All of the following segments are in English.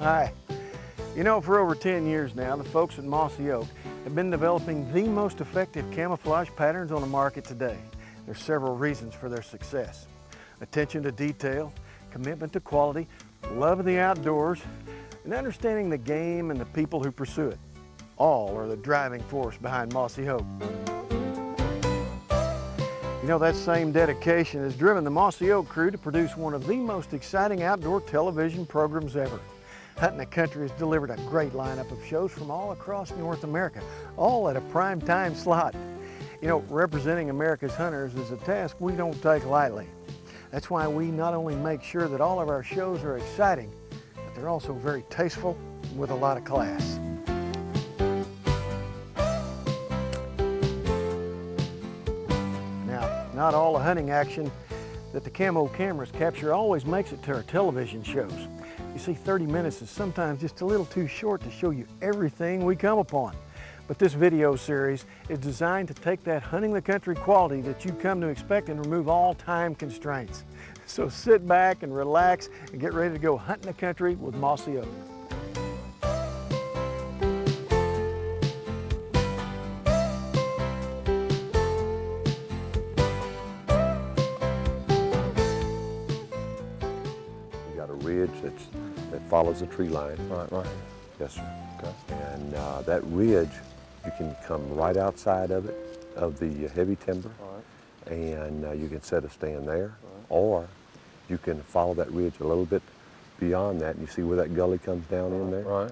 Hi. You know, for over 10 years now, the folks at Mossy Oak have been developing the most effective camouflage patterns on the market today. There's several reasons for their success. Attention to detail, commitment to quality, love of the outdoors, and understanding the game and the people who pursue it. All are the driving force behind Mossy Oak. You know, that same dedication has driven the Mossy Oak crew to produce one of the most exciting outdoor television programs ever. Hunting the Country has delivered a great lineup of shows from all across North America, all at a prime time slot. You know, representing America's hunters is a task we don't take lightly. That's why we not only make sure that all of our shows are exciting, but they're also very tasteful with a lot of class. Now, not all the hunting action that the camo cameras capture always makes it to our television shows. You see, 30 minutes is sometimes just a little too short to show you everything we come upon. But this video series is designed to take that hunting the country quality that you come to expect and remove all time constraints. So sit back and relax and get ready to go hunting the country with Mossy Oak. You got a ridge that follows the tree line. Right. Yes, sir. Okay. And that ridge, you can come right outside of it, of the heavy timber, and you can set a stand there, or you can follow that ridge a little bit beyond that, and you see where that gully comes down in there? Right.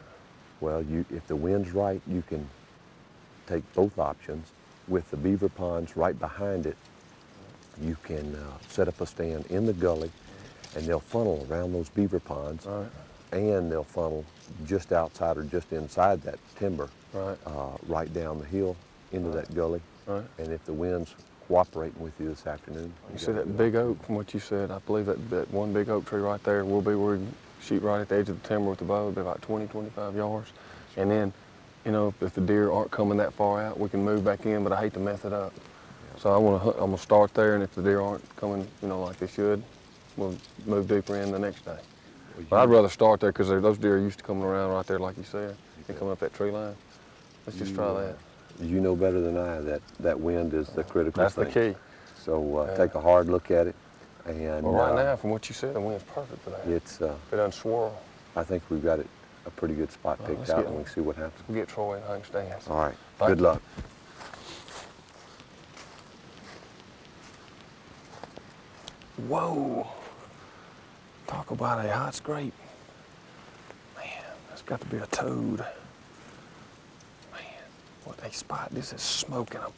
Well, if the wind's right, you can take both options. With the beaver ponds right behind it, you can set up a stand in the gully, and they'll funnel around those beaver ponds, and they'll funnel just outside or just inside that timber, right down the hill into that gully. And if the wind's cooperating with you this afternoon. You see that big oak, from what you said, I believe that one big oak tree right there will be where you shoot right at the edge of the timber with the bow. It'll be about 20, 25 yards. And then, you know, if the deer aren't coming that far out, we can move back in, but I hate to mess it up. So I'm gonna start there, and if the deer aren't coming, you know, like they should, we'll move deeper in the next day. But I'd rather start there because those deer are used to coming around right there, like you said, and coming up that tree line. Let's just try that. You know better than I that wind is the critical That's thing. the key. So take a hard look at it. And well, right now, from what you said, the wind's perfect for that. It's if it doesn't swirl. I think we've got it a pretty good spot picked out, and we can see what happens. We'll get Troy and hunting stands. All right. Good luck. Whoa. Talk about a hot scrape. Man, that's got to be a toad. Man, what they spot, this is smoking them.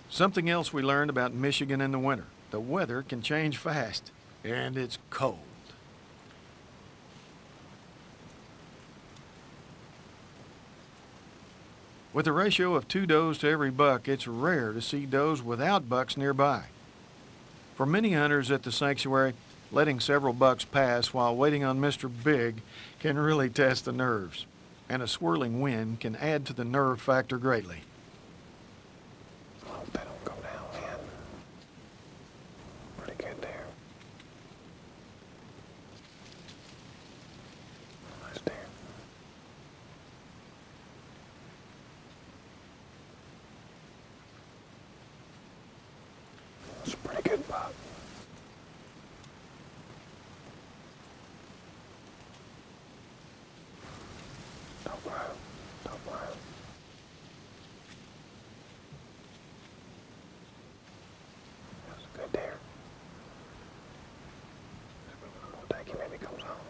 Something else we learned about Michigan in the winter. The weather can change fast, and it's cold. With a ratio of 2 does to every buck, it's rare to see does without bucks nearby. For many hunters at the sanctuary, letting several bucks pass while waiting on Mr. Big can really test the nerves, and a swirling wind can add to the nerve factor greatly. They don't go down, man. Pretty good there. Nice deer. That's a pretty good buck. That's a good deer. We'll take him if he comes home.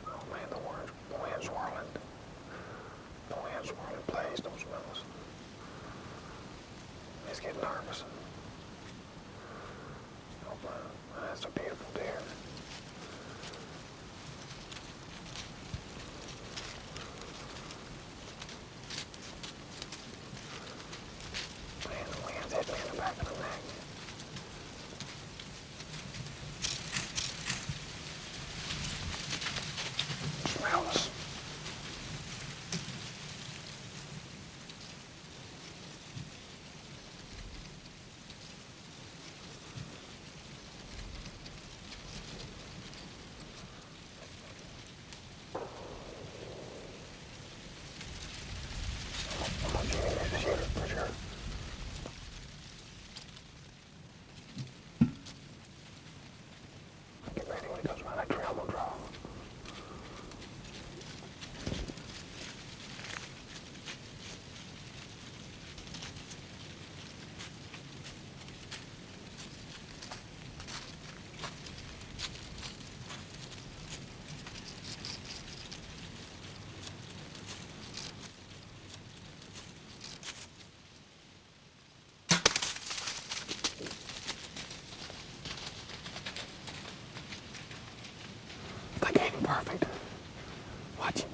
Oh man, the wind's swirling. The wind's swirling. Please don't smell us. He's getting nervous. Oh man, that's a beautiful deer. Man, the wind's hitting me in the back of the neck. Smell us. I'm gonna shoot him this year for sure. Get ready when he comes around that tree, I'm gonna draw. I think ain't perfect. Watch him.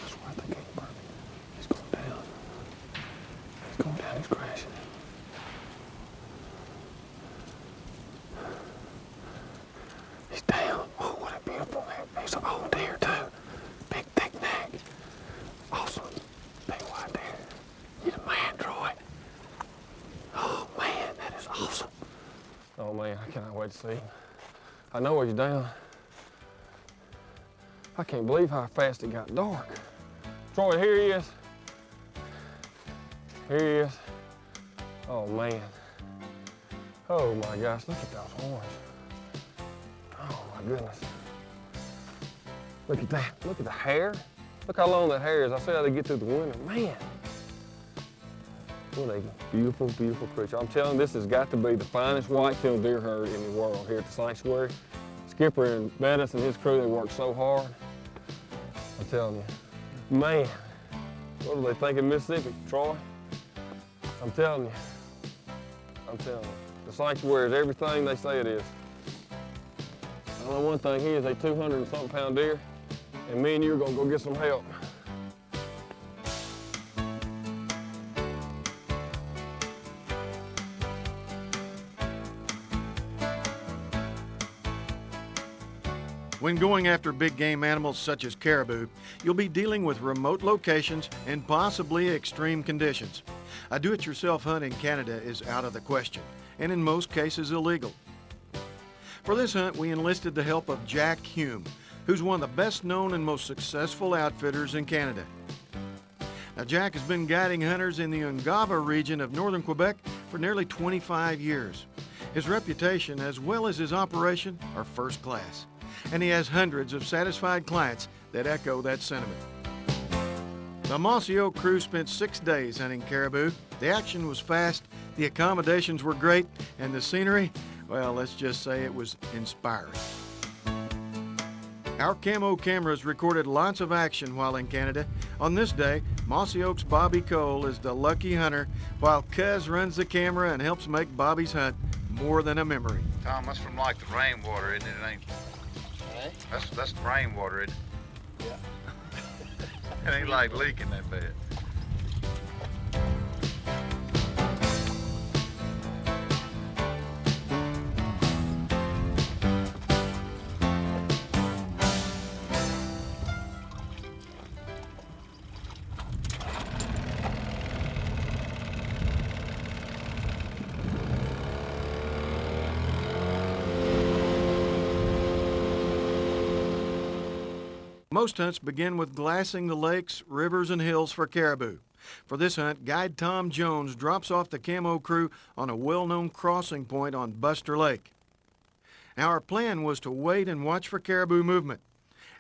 I swear I think ain't perfect. He's going down. He's going down, he's crashing. He's down. Oh, what a beautiful neck. He's an old deer too. Big thick neck. Awesome. Big white deer. You're the man, Troy. Oh man, that is awesome. Oh man, I cannot wait to see him. I know he's down. I can't believe how fast it got dark. Troy, here he is. Here he is. Oh man. Oh my gosh, look at those horns. Oh my goodness. Look at that, look at the hair. Look how long that hair is. I said how they get through the winter. Man. What a beautiful, beautiful creature. I'm telling you, this has got to be the finest white-tailed deer herd in the world here at the sanctuary. Skipper and Bettis and his crew, they worked so hard. I'm telling you, man, what do they think of Mississippi, Troy? I'm telling you, the sanctuary is everything they say it is. I know one thing, he is a 200 and something pound deer, and me and you are gonna go get some help. When going after big game animals such as caribou, you'll be dealing with remote locations and possibly extreme conditions. A do-it-yourself hunt in Canada is out of the question, and in most cases illegal. For this hunt, we enlisted the help of Jack Hume, who's one of the best known and most successful outfitters in Canada. Now, Jack has been guiding hunters in the Ungava region of northern Quebec for nearly 25 years. His reputation as well as his operation are first class, and he has hundreds of satisfied clients that echo that sentiment. The Mossy Oak crew spent 6 days hunting caribou. The action was fast, the accommodations were great, and the scenery, well, let's just say it was inspiring. Our camo cameras recorded lots of action while in Canada. On this day, Mossy Oak's Bobby Cole is the lucky hunter, while Cuz runs the camera and helps make Bobby's hunt more than a memory. Tom, that's from like the rainwater, isn't it? It ain't. That's the rainwater, isn't it? Yeah. It ain't like leaking that bad. Most hunts begin with glassing the lakes, rivers, and hills for caribou. For this hunt, guide Tom Jones drops off the camo crew on a well-known crossing point on Buster Lake. Now, our plan was to wait and watch for caribou movement.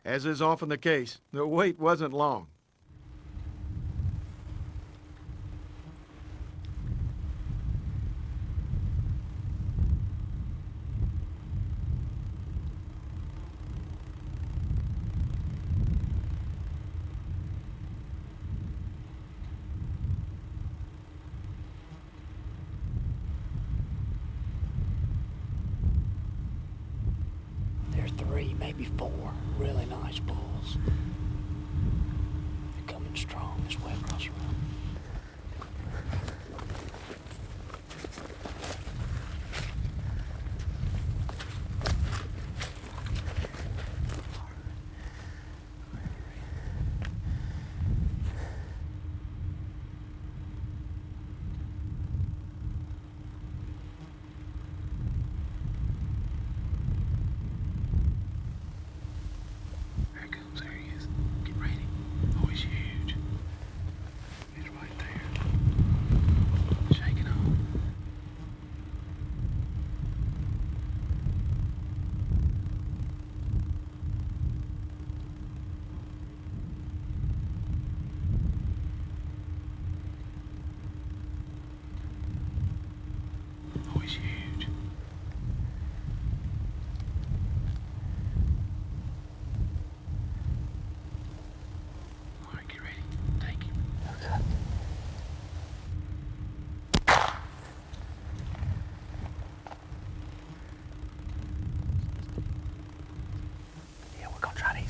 As is often the case, the wait wasn't long. There's 3, maybe 4 really nice bulls. They're coming strong this way across the road.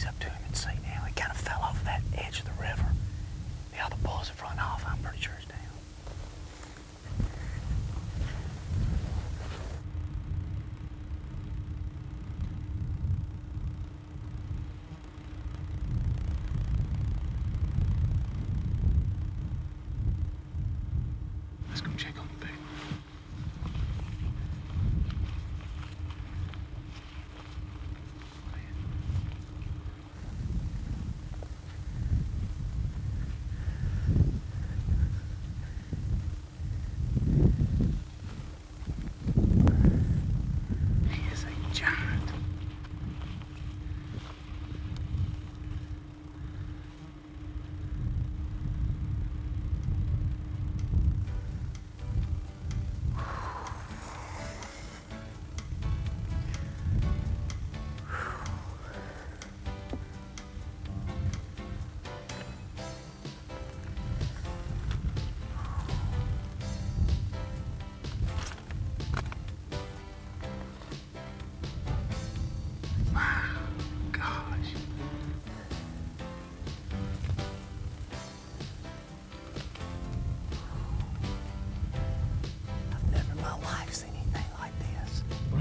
Up to him and see now. He kind of fell off that edge of the river. The other bulls have run off. I'm pretty sure it's down. Let's go check on the baby.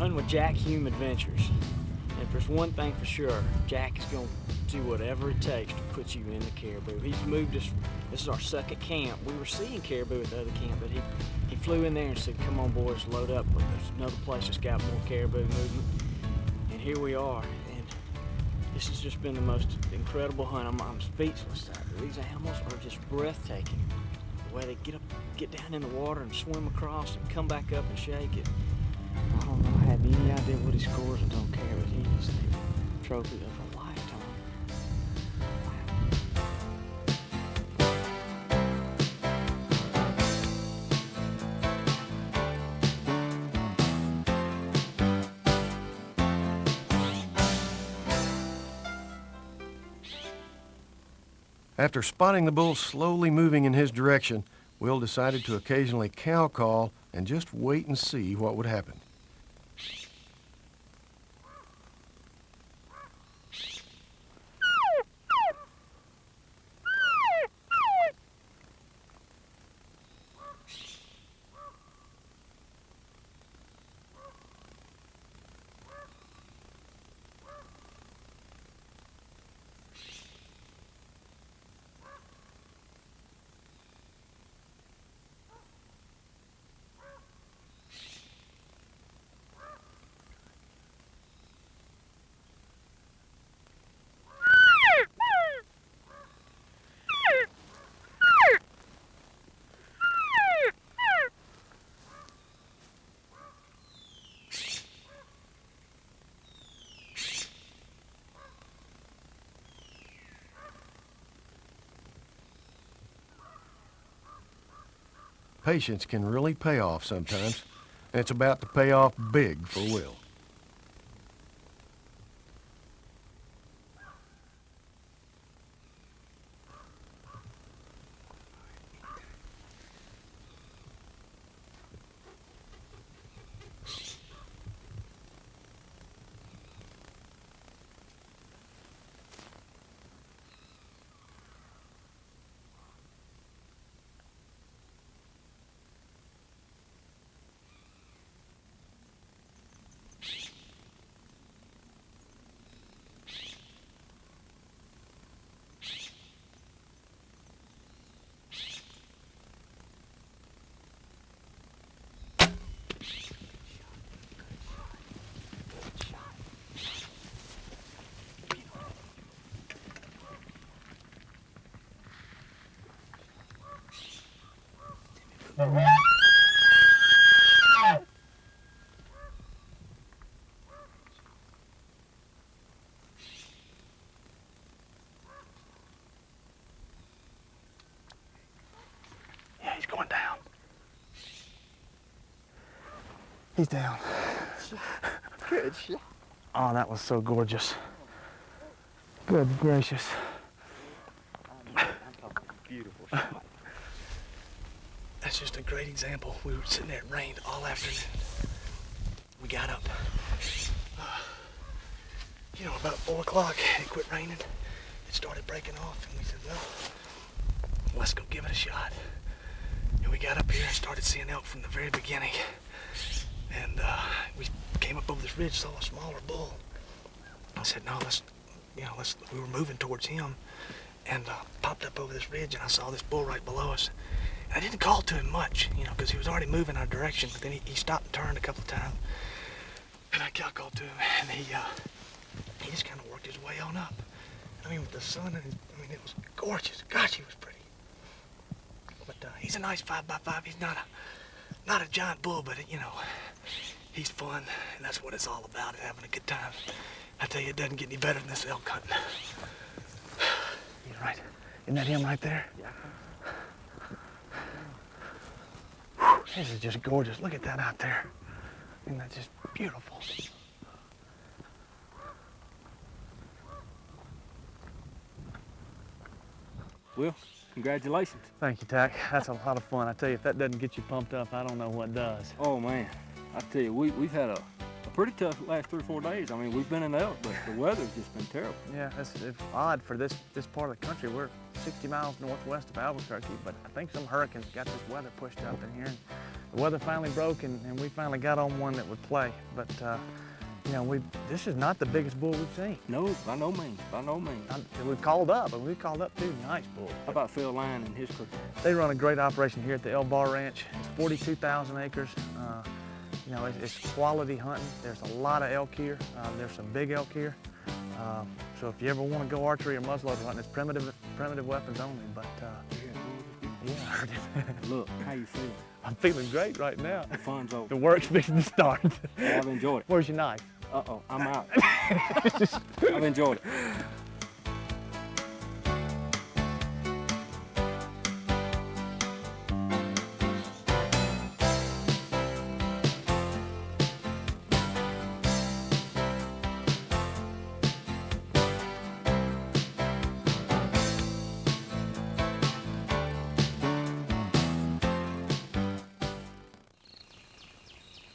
Hunting with Jack Hume Adventures. And if there's one thing for sure, Jack is going to do whatever it takes to put you in the caribou. He's moved us, this is our second camp. We were seeing caribou at the other camp, but he flew in there and said, come on boys, load up. There's another place that's got more caribou movement. And here we are. And this has just been the most incredible hunt. I'm speechless. These animals are just breathtaking. The way they get down in the water and swim across and come back up and shake it. I don't know, have any idea what he scores and don't care, but he's the trophy of a lifetime. After spotting the bull slowly moving in his direction, Will decided to occasionally cow call and just wait and see what would happen. Patience can really pay off sometimes, and it's about to pay off big for Will. Yeah, he's going down. He's down. Good shot. Oh, that was so gorgeous. Good gracious. I'm talking beautiful shot. That's just a great example. We were sitting there, it rained all afternoon. We got up, about 4 o'clock, it quit raining. It started breaking off, and we said, well, let's go give it a shot. And we got up here and started seeing elk from the very beginning. And we came up over this ridge, saw a smaller bull. I said, no, we were moving towards him, and popped up over this ridge, and I saw this bull right below us. And I didn't call to him much, because he was already moving our direction, but then he stopped and turned a couple of times. And I called to him, and he just kind of worked his way on up. I mean, with the sun, and it was gorgeous. Gosh, he was pretty. But he's a nice 5x5. He's not a giant bull, but he's fun, and that's what it's all about, having a good time. I tell you, it doesn't get any better than this elk hunting. You're right. Isn't that him right there? Yeah. This is just gorgeous. Look at that out there. Isn't that just beautiful? Well, congratulations. Thank you, Tack. That's a lot of fun. I tell you, if that doesn't get you pumped up, I don't know what does. Oh man, I tell you, we've had a pretty tough last 3 or 4 days. I mean, we've been in elk, but the weather's just been terrible. Yeah, it's odd for this part of the country. We're 60 miles northwest of Albuquerque, but I think some hurricanes got this weather pushed up in here. And the weather finally broke, and we finally got on one that would play. But this is not the biggest bull we've seen. No, by no means, by no means. We called up 2 nice bulls. How about Phil Lyon and his crew? They run a great operation here at the El Bar Ranch. It's 42,000 acres. It's quality hunting. There's a lot of elk here. There's some big elk here. So if you ever want to go archery or muzzleloader hunting, it's primitive weapons only. But yeah, I heard it. Look, how you feeling? I'm feeling great right now. The fun's over. The work's fixing to start. I've enjoyed it. Where's your knife? Uh-oh, I'm out. I've enjoyed it.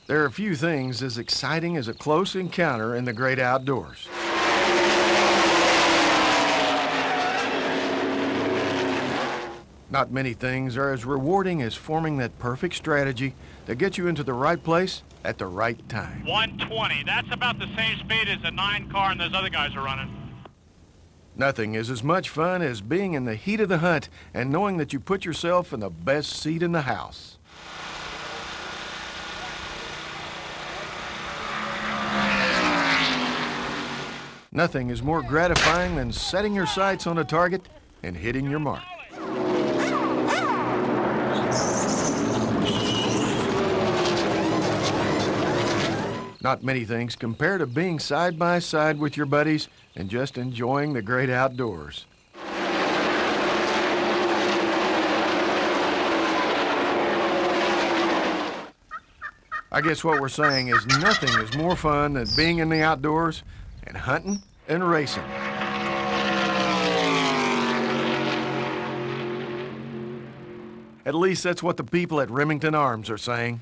There are few things as exciting as a close encounter in the great outdoors. Not many things are as rewarding as forming that perfect strategy that gets you into the right place at the right time. 120, that's about the same speed as the 9 car and those other guys are running. Nothing is as much fun as being in the heat of the hunt and knowing that you put yourself in the best seat in the house. Nothing is more gratifying than setting your sights on a target and hitting your mark. Not many things compare to being side by side with your buddies and just enjoying the great outdoors. I guess what we're saying is nothing is more fun than being in the outdoors and hunting and racing. At least that's what the people at Remington Arms are saying.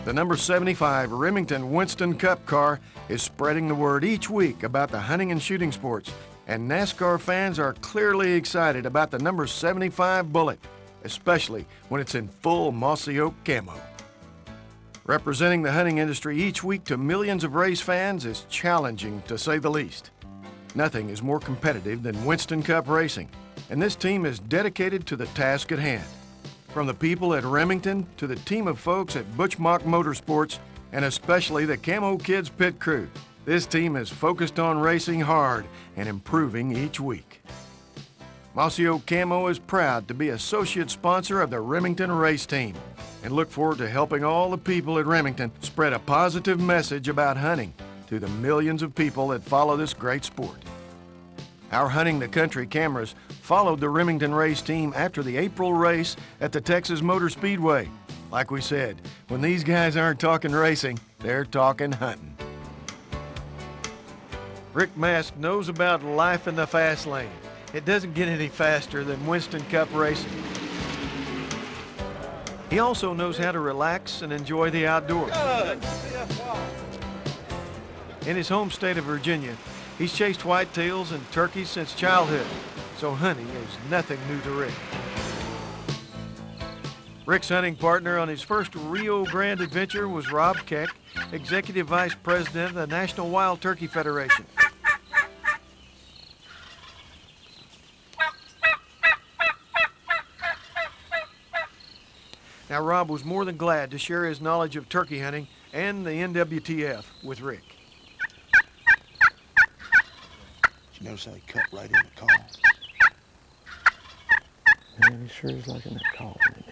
The number 75 Remington Winston Cup car is spreading the word each week about the hunting and shooting sports, and NASCAR fans are clearly excited about the number 75 Bullet, especially when it's in full Mossy Oak camo. Representing the hunting industry each week to millions of race fans is challenging, to say the least. Nothing is more competitive than Winston Cup racing, and this team is dedicated to the task at hand. From the people at Remington to the team of folks at Butchmock Motorsports, and especially the Camo Kids pit crew, this team is focused on racing hard and improving each week. Mossy Oak Camo is proud to be associate sponsor of the Remington race team and look forward to helping all the people at Remington spread a positive message about hunting to the millions of people that follow this great sport. Our Hunting the Country cameras followed the Remington race team after the April race at the Texas Motor Speedway. Like we said, when these guys aren't talking racing, they're talking hunting. Rick Mast knows about life in the fast lane. It doesn't get any faster than Winston Cup racing. He also knows how to relax and enjoy the outdoors. In his home state of Virginia, he's chased whitetails and turkeys since childhood, so hunting is nothing new to Rick. Rick's hunting partner on his first Rio Grande adventure was Rob Keck, Executive Vice President of the National Wild Turkey Federation. Now, Rob was more than glad to share his knowledge of turkey hunting and the NWTF with Rick. You notice how he cut right in the call? Man, he sure is liking that call, isn't he?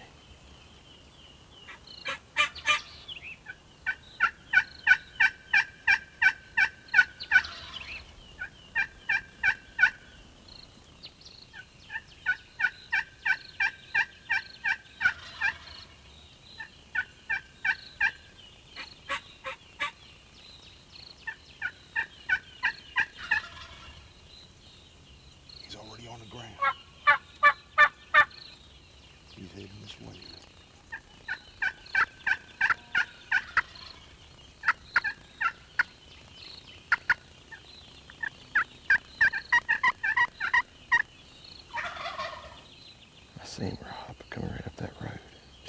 He's already on the ground. He's heading this way. I see him, Rob, coming right up that road,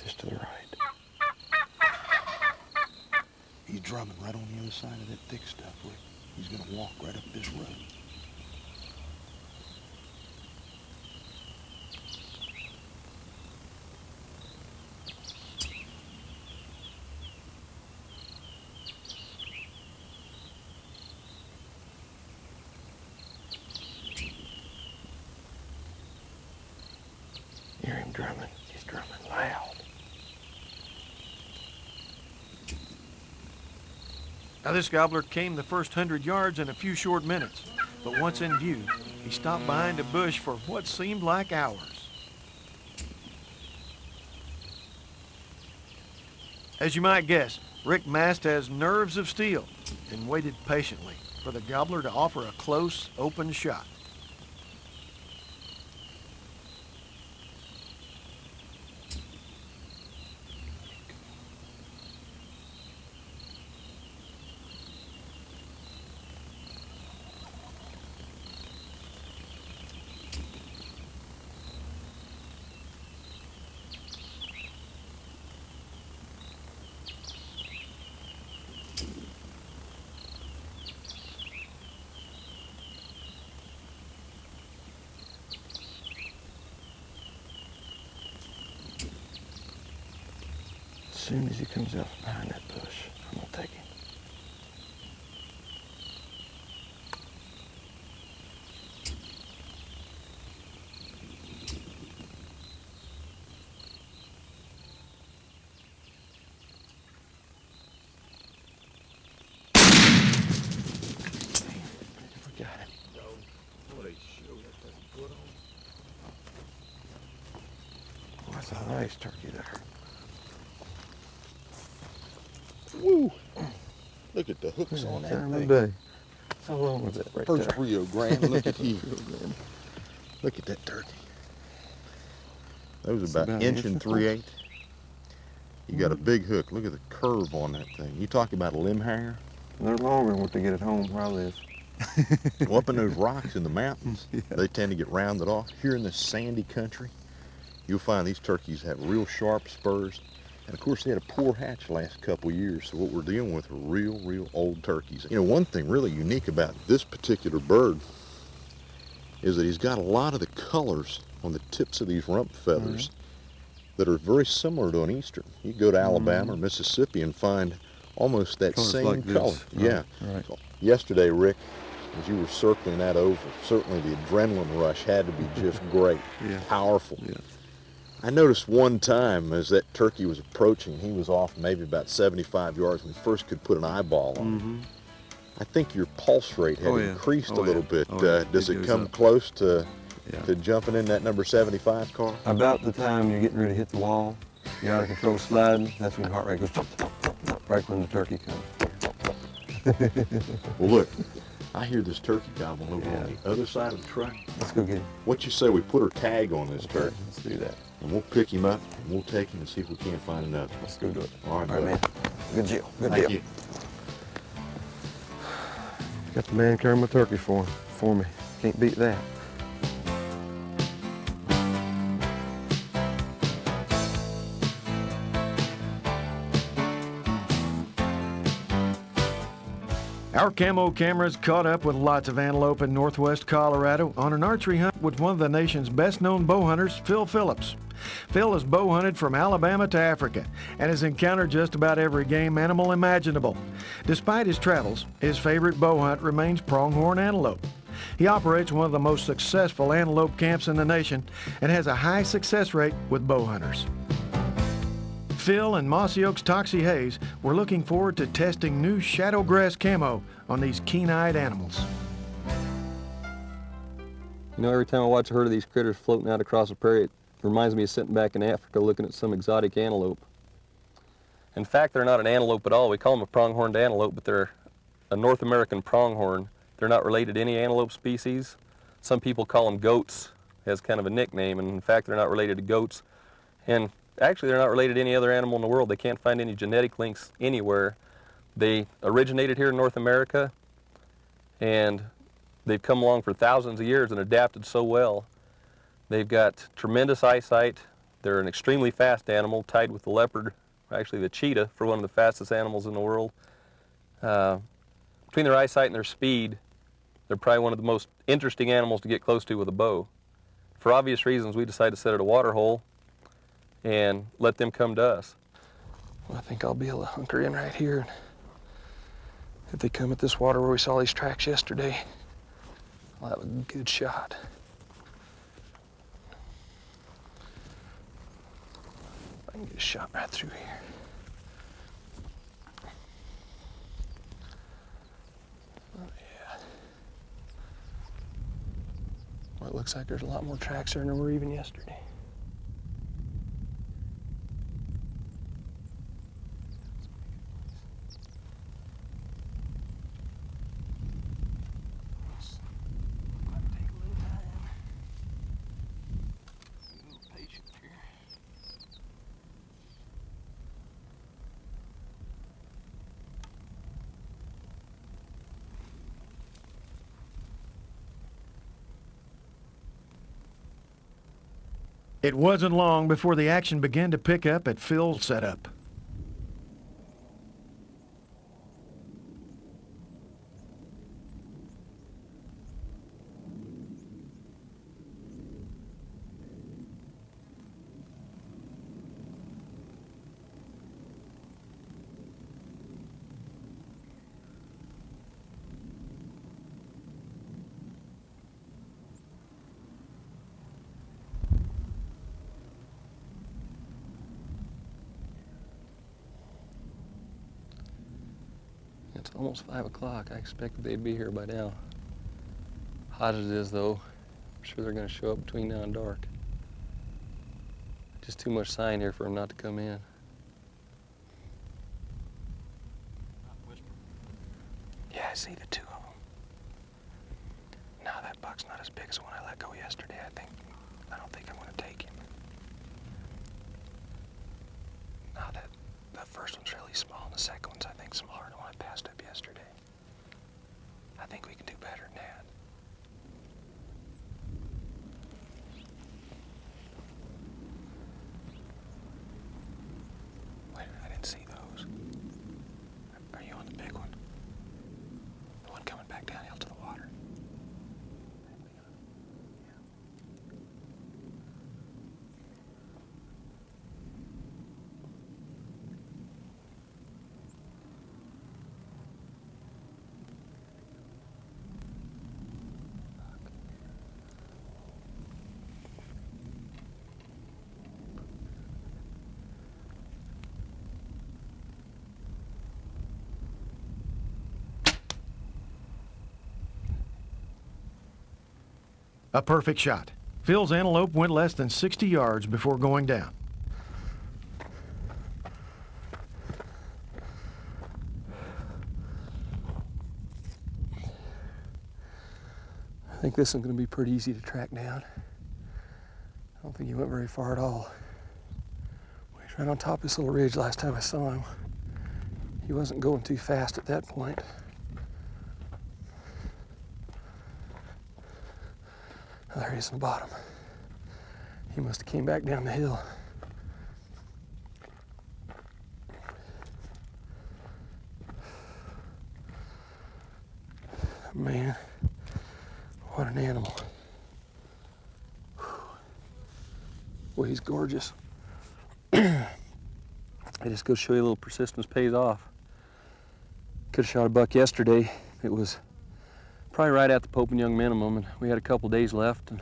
just to the right. He's drumming right on the other side of that thick stuff, Rick. He's gonna walk right up this road. You hear him drumming? He's drumming loud. Now, this gobbler came the first 100 yards in a few short minutes, but once in view, he stopped behind a bush for what seemed like hours. As you might guess, Rick Mast has nerves of steel and waited patiently for the gobbler to offer a close, open shot. soon as he comes out behind that bush, I'm gonna take him. That's a nice turkey there. Woo! Look at the hooks on that thing. Day. How long was that right First there? Rio Grande, look at here. Rio Grande. Look at that turkey. That was It's about about inch an and inch 3/8. You got a big hook. Look at the curve on that thing. You talk about a limb hanger? They're longer than what they get at home where I live. Well, up in those rocks in the mountains, they tend to get rounded off. Here in this sandy country, you'll find these turkeys have real sharp spurs. And of course, they had a poor hatch last couple years, so what we're dealing with are real old turkeys. You know, one thing really unique about this particular bird is that he's got a lot of the colors on the tips of these rump feathers that are very similar to an eastern. You go to Alabama or Mississippi and find almost that Colors same like color. this. Yeah. Right. So yesterday, Rick, as you were circling that over, certainly the adrenaline rush had to be just great, powerful. Yeah. I noticed one time as that turkey was approaching, he was off maybe about 75 yards when we first could put an eyeball on him. I think your pulse rate had increased a little bit. Does it come close to jumping in that number 75 car? About the time you're getting ready to hit the wall, you're out of control sliding, that's when your heart rate goes right when the turkey comes. Well, look, I hear this turkey gobbling over on the other side of the truck. Let's go get him. What you say we put our tag on this turkey, Let's do that. and we'll pick him up, and we'll take him and see if we can't find another. Let's go do it. All right, All right, man. Good deal. Good Thank deal. you. Got the man carrying my turkey for me. Can't beat that. Our camo cameras caught up with lots of antelope in northwest Colorado on an archery hunt with one of the nation's best-known bow hunters, Phil Phillips. Phil has bow hunted from Alabama to Africa and has encountered just about every game animal imaginable. Despite his travels, his favorite bow hunt remains pronghorn antelope. He operates one of the most successful antelope camps in the nation and has a high success rate with bow hunters. Phil and Mossy Oak's Toxie Hayes were looking forward to testing new shadowgrass camo on these keen-eyed animals. You know, every time I watch a herd of these critters floating out across the prairie, it reminds me of sitting back in Africa looking at some exotic antelope. In fact, they're not an antelope at all. We call them a pronghorned antelope, but they're a North American pronghorn. They're not related to any antelope species. Some people call them goats as kind of a nickname, and in fact, they're not related to goats. And actually, they're not related to any other animal in the world. They can't find any genetic links anywhere. They originated here in North America, and they've come along for thousands of years and adapted so well. They've got tremendous eyesight. They're an extremely fast animal, tied with the leopard, actually the cheetah, for one of the fastest animals in the world. Between their eyesight and their speed, they're probably one of the most interesting animals to get close to with a bow. For obvious reasons, we decided to set at a water hole and let them come to us. Well, I think I'll be able to hunker in right here. If they come at this water where we saw these tracks yesterday, I'll have a good shot. I can get a shot right through here. Oh, yeah. Well, it looks like there's a lot more tracks there than there were even yesterday. It wasn't long before the action began to pick up at Phil's setup. almost 5 o'clock. I expected they'd be here by now. Hot as it is, though, I'm sure they're going to show up between now and dark. Just too much sign here for them not to come in. Yeah, I see the two of them. Now that buck's not as big as the one I let go yesterday. I don't think I'm going to take him. Now that the first one's really small and the second one's, I think, smaller than the one I passed up yesterday. I think we can do better than that. Wait, I didn't see those. Are you on the big one? The one coming back downhill to the water? A perfect shot. Phil's antelope went less than 60 yards before going down. I think this one's going to be pretty easy to track down. I don't think he went very far at all. He was right on top of this little ridge last time I saw him. He wasn't going too fast at that point. Oh, there he is on the bottom. He must have came back down the hill. Man, what an animal. Boy, he's gorgeous. I just go show you a little persistence pays off. Could have shot a buck yesterday. It was probably right at the Pope and Young minimum, and we had a couple days left. And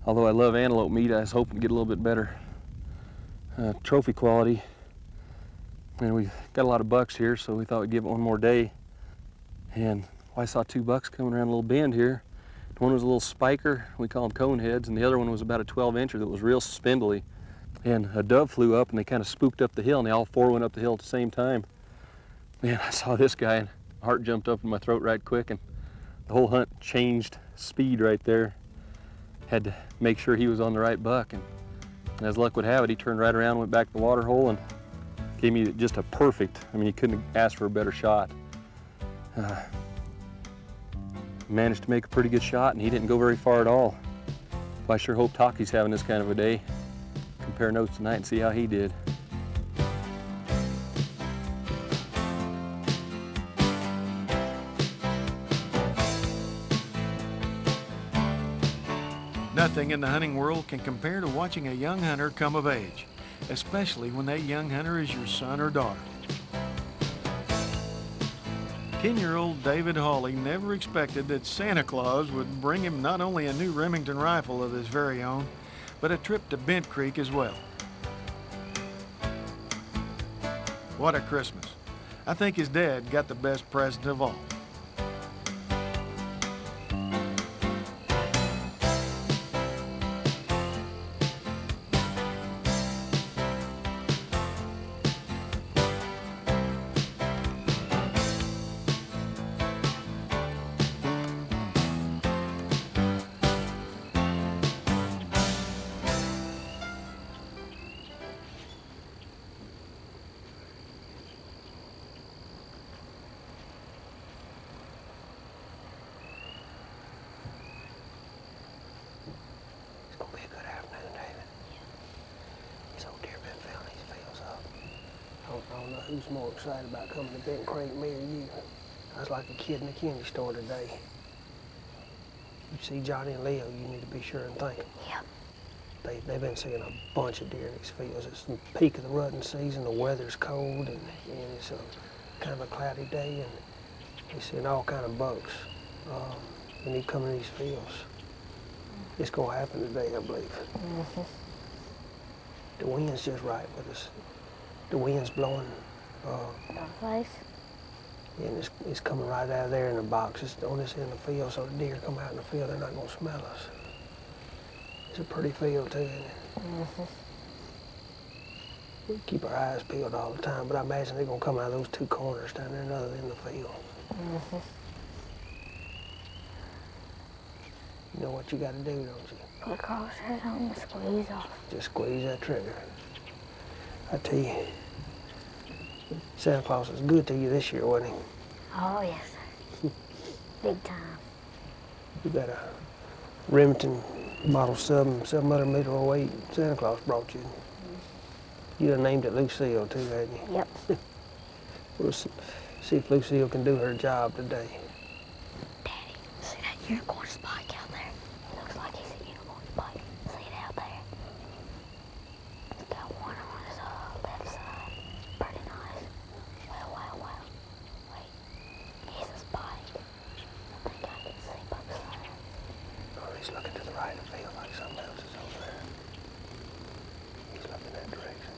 although I love antelope meat, I was hoping to get a little bit better trophy quality. And we got a lot of bucks here, so we thought we'd give it one more day. And I saw two bucks coming around a little bend here. One was a little spiker, we call them cone heads, and the other one was about a 12-incher that was real spindly. And a dove flew up, and they kind of spooked up the hill, and they all four went up the hill at the same time. Man, I saw this guy, and my heart jumped up in my throat right quick, and the whole hunt changed speed right there. Had to make sure he was on the right buck, and as luck would have it, he turned right around, went back to the water hole, and gave me just a perfect, I mean, you couldn't have asked for a better shot. Managed to make a pretty good shot, and he didn't go very far at all. But I sure hope Taki's having this kind of a day. Compare notes tonight and see how he did. Nothing in the hunting world can compare to watching a young hunter come of age, especially when that young hunter is your son or daughter. 10-year-old David Hawley never expected that Santa Claus would bring him not only a new Remington rifle of his very own, but a trip to Bent Creek as well. What a Christmas. I think his dad got the best present of all. I don't know who's more excited about coming to Bent Creek, me or you. I was like a kid in the candy store today. You see Johnny and Leo, you need to be sure and thank them. Yep. They've been seeing a bunch of deer in these fields. It's the peak of the rutting season, the weather's cold, and it's a kind of a cloudy day, and they're seeing all kind of bucks. When you come in these fields, it's gonna happen today, I believe. Mm-hmm. The wind's just right with us. The wind's blowing. Northwest? And it's coming right out of there in the box. It's on this end of the field, so the deer come out in the field, they're not gonna smell us. It's a pretty field too, isn't it? We keep our eyes peeled all the time, but I imagine they're gonna come out of those two corners down there in the other end of the field. You know what you gotta do, don't you? Put crosshairs on and squeeze off. Just squeeze that trigger. I tell you, Santa Claus was good to you this year, wasn't he? Oh, yes, sir. Big time. You got a Remington Model 700-meter 08 Santa Claus brought you. You done named it Lucille too, hadn't you? Yep. We'll see if Lucille can do her job today. Daddy, see that unicorn spike out there? It looks like he's a unicorn spike. See it out there? He's got one on his left side. Pretty nice. Well. Wait. He's a spike. I think I can see both sides. Oh, he's looking to the right and feel like something else is over there. He's looking that direction.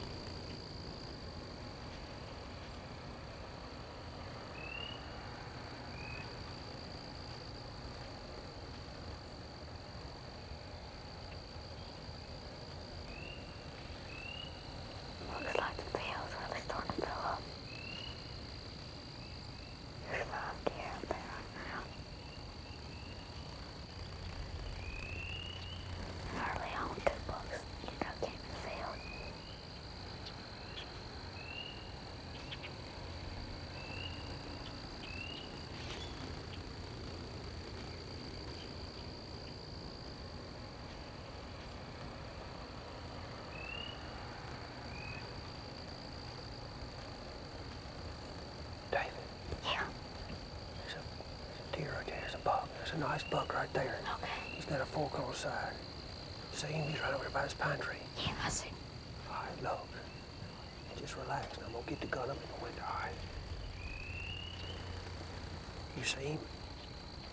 Looks like the field's really starting to fill up. There's 5 deer out there right now. Early on, 2 bucks, came in the field. David, Yeah, there's a deer right there. There's a buck. There's a nice buck right there. okay. He's got a fork on the side. See him? He's right over there by this pine tree. Yeah, I see. All right, look. Just relax. Now I'm gonna get the gun up in the window. All right. You see him?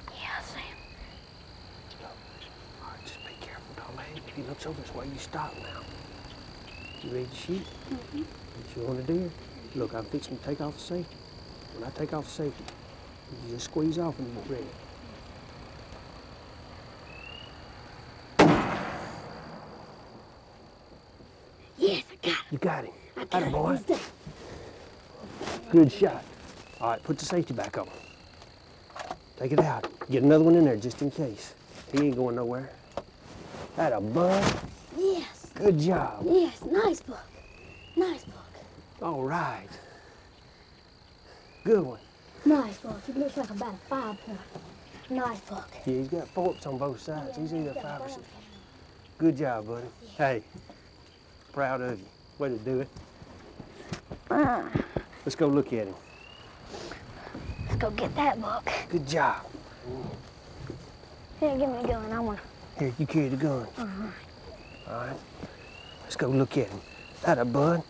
Yeah, I see him. Look. All right, just be careful, don't man. If he looks over this way, you stop now. You ready to shoot? What you want to do? Look, I'm fixing to take off the safety. When I take off the safety, you just squeeze off and you get ready. Yes, I got him. You got him. I got him. Attaboy. He's dead. Good shot. All right, put the safety back on. Take it out. Get another one in there just in case. He ain't going nowhere. That a bud. Yes. Good job. Yes, nice buck. Nice buck. All right. Good one. Nice buck. It looks like about a 5-point. Nice buck. Yeah, he's got forks on both sides. He's either got 5 or 6. forks. Good job, buddy. Hey, proud of you. Way to do it. Let's go look at him. Let's go get that buck. Good job. Here, give me the gun. I want to. Here, you carry the gun. All right. Let's go look at him. That a bud.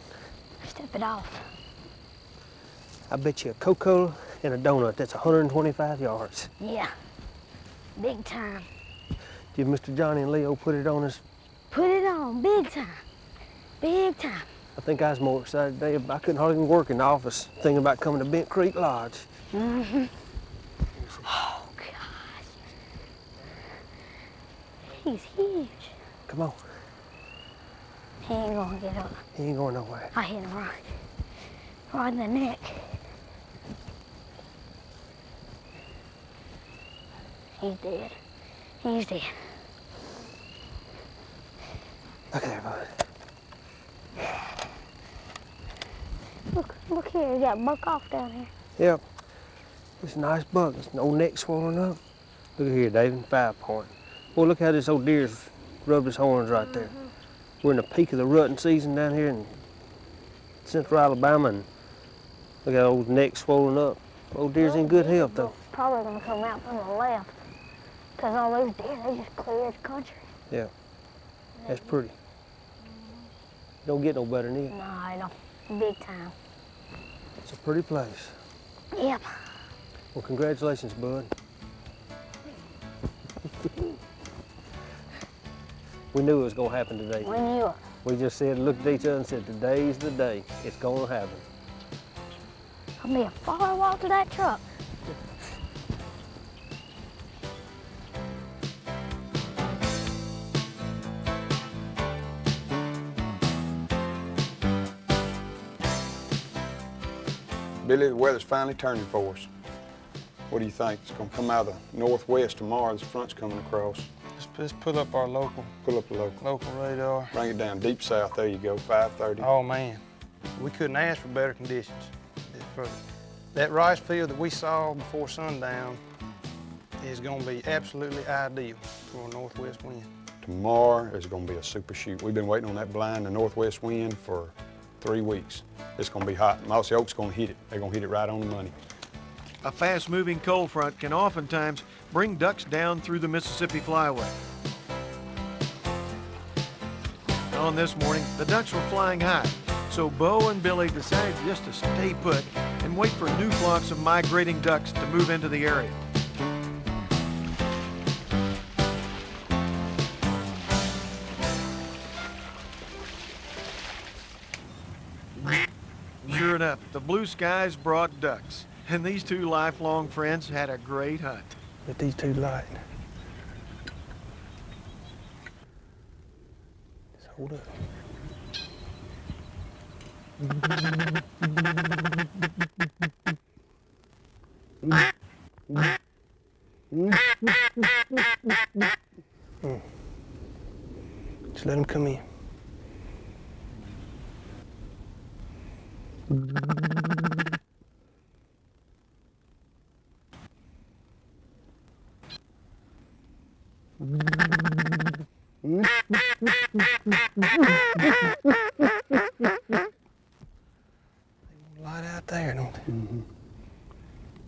Step it off. I bet you a Coca-Cola and a donut. That's 125 yards. Yeah. Big time. Did Mr. Johnny and Leo put it on us? Put it on. Big time. Big time. I think I was more excited today. I couldn't hardly even work in the office thinking about coming to Bent Creek Lodge. Oh, gosh. He's huge. Come on. He ain't gonna get up. He ain't going nowhere. I hit him right in the neck. He's dead. He's dead. Look there, bud. Look here, you got buck off down here. Yep. It's a nice buck. It's no neck swollen up. Look here, David, 5-point. Boy, look how this old deer's rubbed his horns right there. We're in the peak of the rutting season down here in central Alabama, and look how old neck swollen up. Old deer's in good health, though. Probably gonna come out from the left. Cause all those deer, they just cleared the country. Yeah, that's pretty. Don't get no better than it. No, I don't. Big time. It's a pretty place. Yep. Well, congratulations, bud. We knew it was gonna happen today. We knew it. We just said, looked at each other and said, today's the day. It's gonna happen. Gonna be a far walk to that truck. Billy, the weather's finally turning for us. What do you think? It's gonna come out of the northwest tomorrow. This front's coming across. Let's put up our local Pull up the local. radar. Bring it down deep south. There you go, 530. Oh man, we couldn't ask for better conditions. That rice field that we saw before sundown is gonna be absolutely ideal for a northwest wind. Tomorrow is gonna be a super shoot. We've been waiting on that blind, the northwest wind, for 3 weeks. It's gonna be hot. Mossy Oak's gonna hit it. They're gonna hit it right on the money. A fast-moving cold front can oftentimes bring ducks down through the Mississippi Flyway. On this morning, the ducks were flying high, so Bo and Billy decided just to stay put and wait for new flocks of migrating ducks to move into the area. Sure enough, the blue skies brought ducks, and these two lifelong friends had a great hunt. But these two light. Just hold up. Just let them come in. Light out there, don't they? Mm-hmm.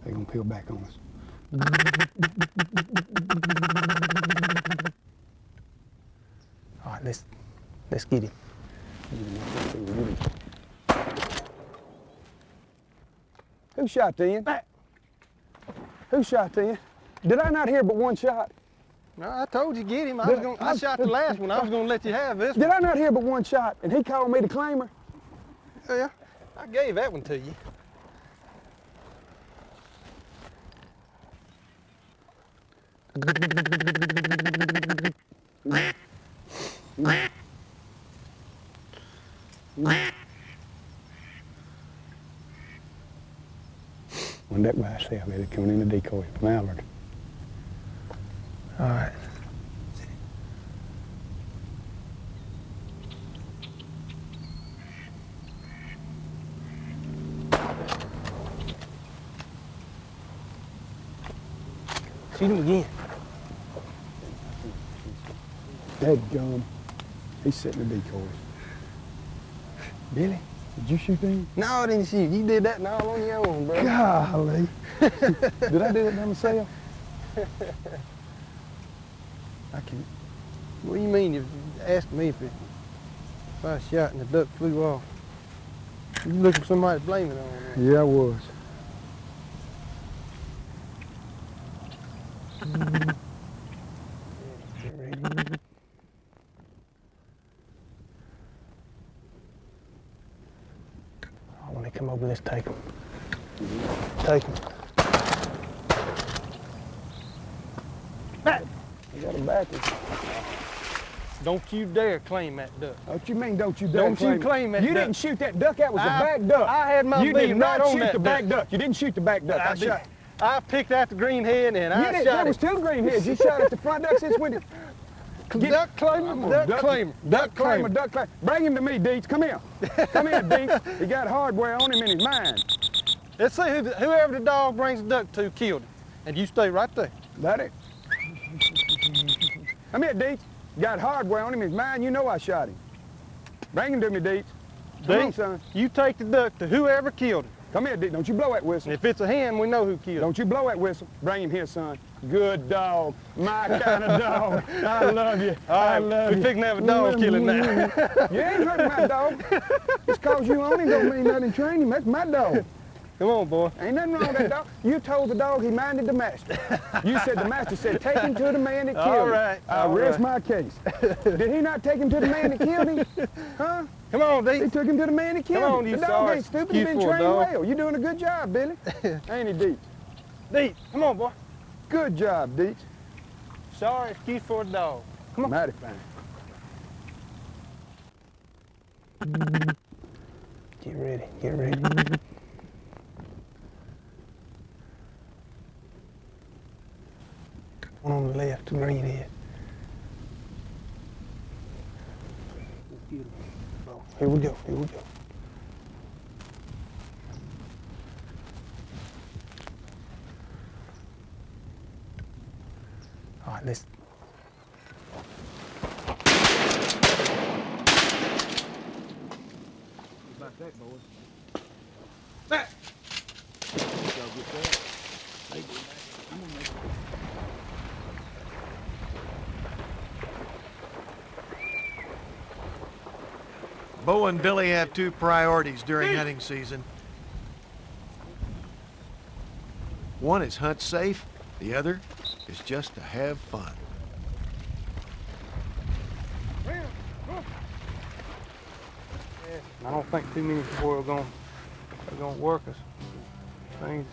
They're gonna peel back on us. All right, let's get him. Who shot then? Who shot then? Did I not hear but one shot? No, I told you get him. I shot the last one. I was gonna let you have this Did one. I not hear but one shot? And he called me the claimer? Yeah, I gave that one to you. When that by itself, they're coming in the decoy from Allard. All right. Shoot him again. Dadgum. He's setting the decoys. Billy, did you shoot him? No, I didn't shoot. You did that all on your own, bro. Golly. Did I do it by myself? I can't. What do you mean? You asked me if I shot and the duck flew off. You looking for somebody to blame it on. Yeah, I was. Get ready. Oh, when they come over, let's take them. Take them. Back. I got him backwards. Don't you dare claim that duck. What you mean, don't you dare Don't you claim that You duck. didn't shoot that duck. That was a back duck. I had my You beam did not right on shoot that the duck. back duck. You didn't shoot the back duck. I shot. I picked out the green head and I You did. shot There was it. two green heads. You shot at the front duck since when? Duck claimer, duck claimer, Duck claimer, duck claimer. Bring him to me, Deets. Come here. Come here, Deets. He got hardware on him in his mind. Let's see whoever the dog brings the duck to killed it. And you stay right there. That it. Come here, Deets. Got hardware on him in his mind. You know I shot him. Bring him to me, Deets. Come on, son. You take the duck to whoever killed it. Come here, Deets. Don't you blow that whistle. If it's a hen, we know who killed it. Don't you blow that whistle. Bring him here, son. Good dog. My kind of dog. I love you. I love you. We fixing to have a dog killing now. You ain't hurting my dog. Just cause you own him don't mean nothing. Train him. That's my dog. Come on, boy. Ain't nothing wrong with that dog. You told the dog he minded the master. You said the master said, take him to the man that killed All him. right, I rest my case. Did he not take him to the man that killed him? Huh? Come on, D. He took him to the man that killed Come on, him. you The dog sorry, ain't stupid. He been excuse-ful trained dog. well. You're doing a good job, Billy. Ain't he, Deep? D, come on, boy. Good job, Deep. Sorry, excuse for the dog. Come on. Mighty fine. Get ready, get ready. One on the left, green head. Oh, here we go, here we go. All right, let's. About that, boys. That! Y'all get that? I'm gonna make it. Bo and Billy have two priorities during hunting season. One is hunt safe, the other is just to have fun. I don't think too many people are gonna work us. Things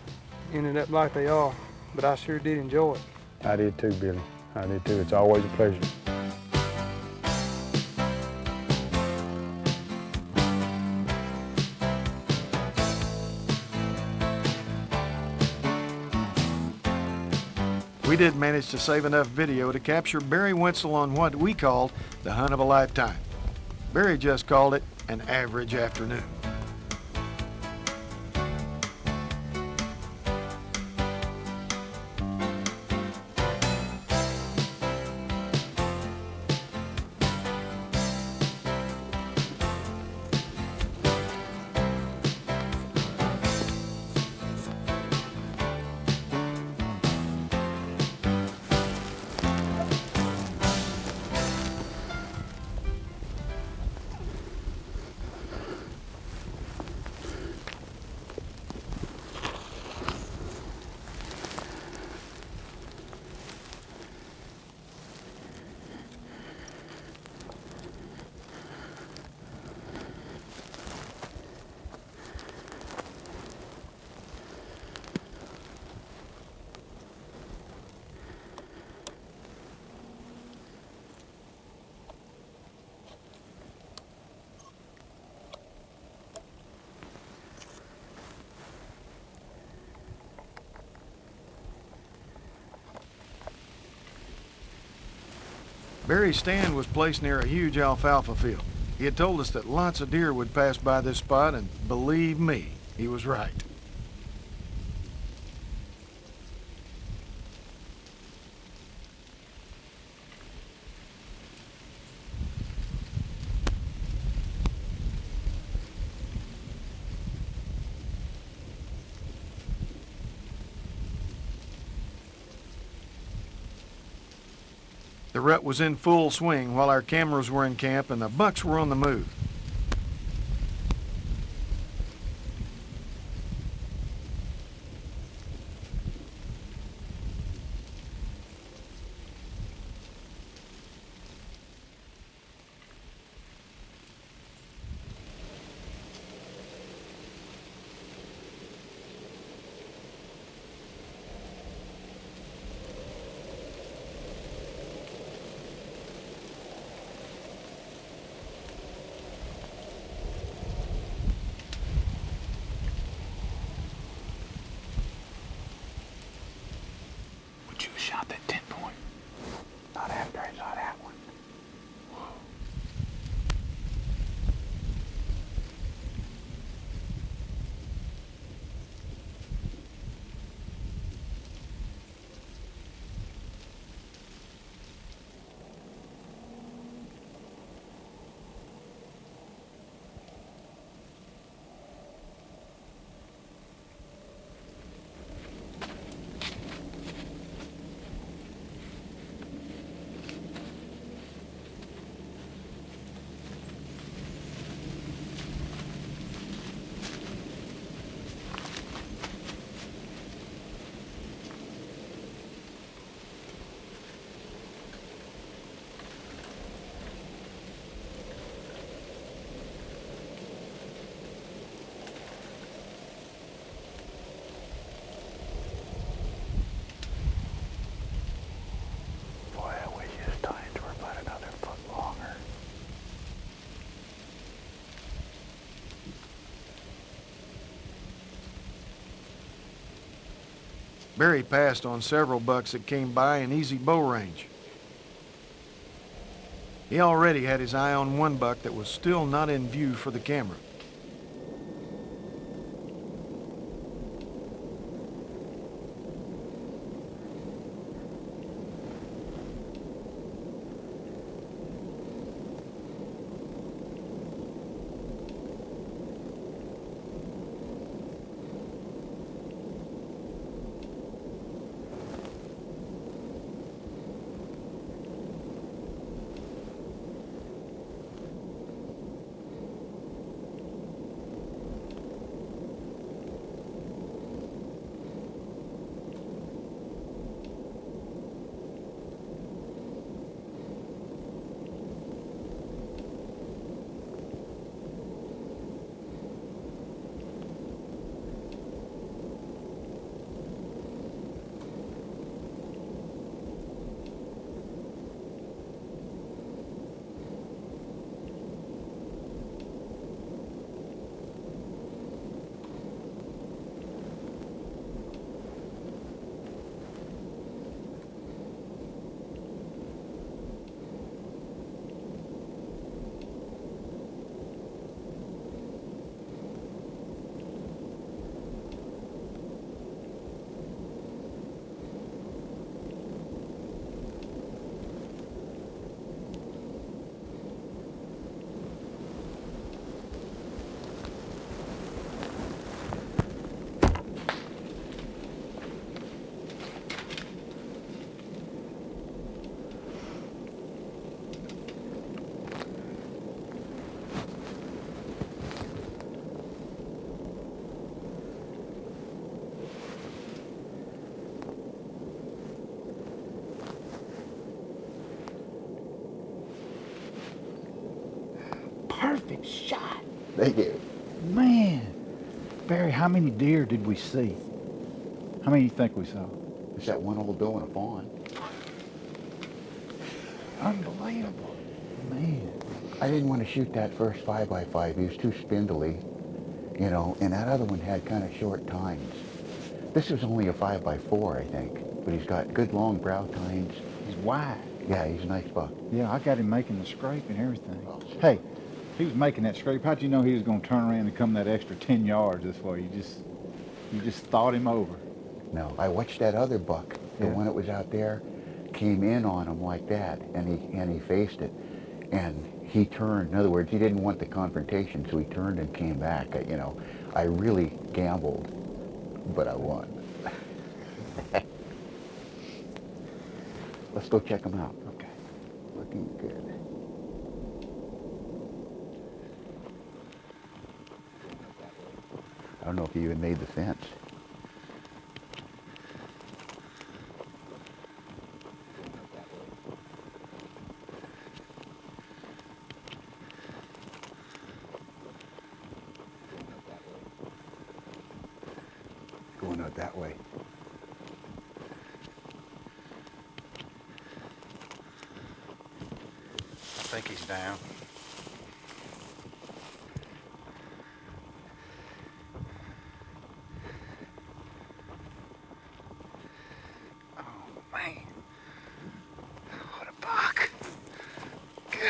ended up like they are, but I sure did enjoy it. I did too, Billy. I did too. It's always a pleasure. We did manage to save enough video to capture Barry Wenzel on what we called the hunt of a lifetime. Barry just called it an average afternoon. Barry's stand was placed near a huge alfalfa field. He had told us that lots of deer would pass by this spot, and believe me, he was right. The rut was in full swing while our cameras were in camp and the bucks were on the move. Barry passed on several bucks that came by in easy bow range. He already had his eye on one buck that was still not in view for the camera. Perfect shot. Thank you. Man. Barry, how many deer did we see? How many do you think we saw? It's that one old doe and a fawn. Unbelievable. Man. I didn't want to shoot that first 5x5. He was too spindly, you know, and that other one had kind of short tines. This was only a 5x4, I think, but he's got good long brow tines. He's wide. Yeah, he's a nice buck. Yeah, I got him making the scrape and everything. Hey, he was making that scrape. How'd you know he was going to turn around and come that extra 10 yards this way? You just thought him over. No, I watched that other buck, the Yeah. one that was out there, came in on him like that, and he faced it, and he turned. In other words, he didn't want the confrontation, so he turned and came back. You know, I really gambled, but I won. Let's go check him out. Okay. Looking good. I don't know if he even made the fence. Going out that way. I think he's down. Oh, man. What a buck. God.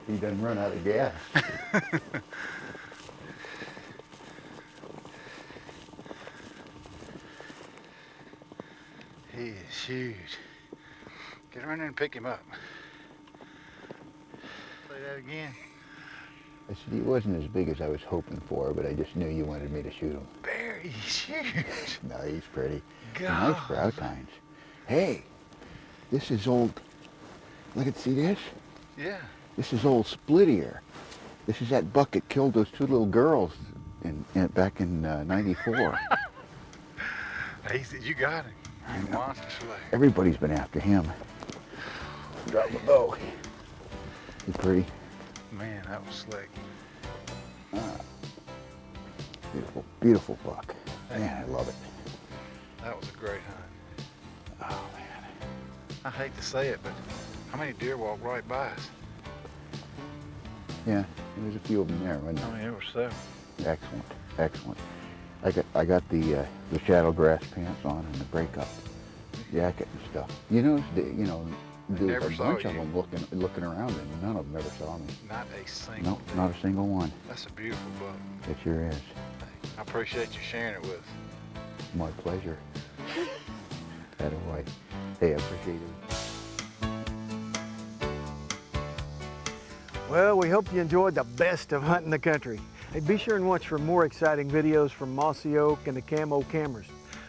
He doesn't run out of gas. He is huge. Get around there and pick him up. Say that again. I said he wasn't as big as I was hoping for, but I just knew you wanted me to shoot him. Very huge. No, he's pretty. God. Nice brow tines. Hey, this is old. See this? Yeah. This is old split ear. This is that buck that killed those two little girls back in '94. You got him. He's a monster slave. Everybody's been after him. Drop the bow. He's pretty. Man, that was slick. Beautiful, beautiful buck. Man, I love it. That was a great hunt. Oh, man. I hate to say it, but how many deer walk right by us? Yeah, there's a few of them there, wasn't I there? mean, there were several. Excellent, excellent. I got the shadow grass pants on and the breakup jacket and stuff. You know, there's never a saw bunch of you. them looking around, and none of them ever saw me. Not a single. No, not a single one. That's a beautiful book. It sure is. I appreciate you sharing it with us. My pleasure. That way. Hey, I appreciate it. Well, we hope you enjoyed the best of hunting the country. Hey, be sure and watch for more exciting videos from Mossy Oak and the Camo cameras.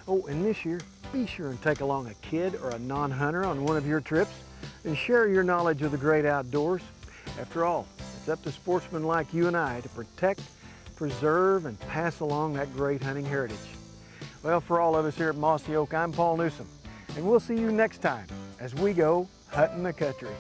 Oh, and this year, be sure and take along a kid or a non-hunter on one of your trips and share your knowledge of the great outdoors. After all, it's up to sportsmen like you and I to protect, preserve, and pass along that great hunting heritage. Well, for all of us here at Mossy Oak, I'm Paul Newsom, and we'll see you next time as we go hunting the country.